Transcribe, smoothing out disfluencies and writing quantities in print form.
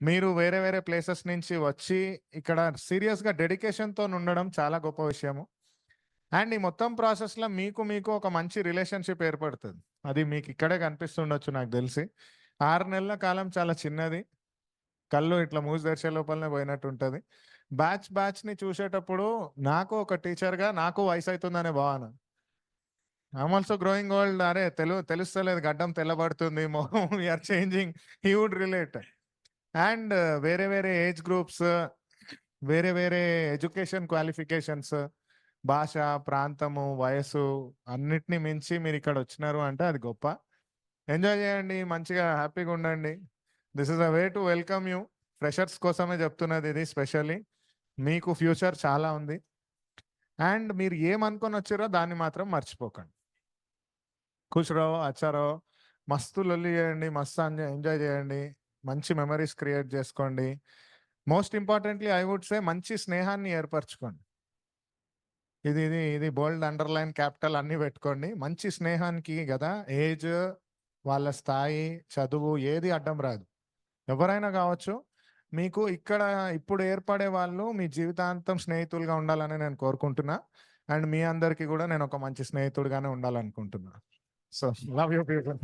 మీరు వేరే వేరే ప్లేసెస్ నుంచి వచ్చి ఇక్కడ సీరియస్‌గా డెడికేషన్‌తోని ఉండడం చాలా గొప్ప విషయము. అండ్ ఈ మొత్తం ప్రాసెస్‌లో మీకు ఒక మంచి రిలేషన్‌షిప్ ఏర్పడుతది. అది మీకు ఇక్కడే కనిపిస్తుండొచ్చు నాకు తెలిసి. 6 నెలల కాలం చాలా చిన్నది. కళ్ళు ఇట్లా మూసి తెరిచే లోపలనే పోయినట్టుంటది. బ్యాచ్‌ని చూసేటప్పుడు నాకు ఒక టీచర్‌గా నాకు వయసైతుందనే భావన. I'm also growing old. అరే! తెలుస్తలేదు గడ్డం తెల్లబడుతుంది. మొహం we are changing. He would relate. And వేరే వేరే ఏజ్ గ్రూప్స్, వేరే వేరే ఎడ్యుకేషన్ క్వాలిఫికేషన్స్, భాష, ప్రాంతము, వయస్సు అన్నిటిని మించి మీరిక్కడ వచ్చినారు అంటే అది గొప్ప. ఎంజాయ్ చేయండి. మంచిగా హ్యాపీగా ఉండండి. This is a way to welcome you. Freshers కోసమే చెప్తున్నది ఇది స్పెషల్లీ. మీకు ఫ్యూచర్ చాలా ఉంది. అండ్ మీరు ఏమనుకొని వచ్చారో దాన్ని మాత్రం మర్చిపోకండి. ఖుష్ రహో, అచ్చా రహో. మస్తు లొల్లి చేయండి. మస్తు ఎంజాయ్ చేయండి. మంచి మెమరీస్ క్రియేట్ చేసుకోండి. Most importantly I would say మంచి స్నేహాన్ని ఏర్పరచుకోండి. ఇది బోల్డ్ అండర్‌లైన్ క్యాపిటల్ అన్నీ పెట్టుకోండి. మంచి స్నేహానికి గదా ఏజ్, వాళ్ళ స్థాయి, చదువు ఏది అడ్డం రాదు. ఎవరైనా కావచ్చు. మీకు ఇక్కడ ఇప్పుడు ఏర్పడే వాళ్ళు మీ జీవితాంతం స్నేహితులుగా ఉండాలని నేను కోరుకుంటున్నా. అండ్ మీ అందరికీ గూడా నేను ఒక మంచి స్నేహితుడిగానే ఉండాలనుకుంటున్నా. So, love you people.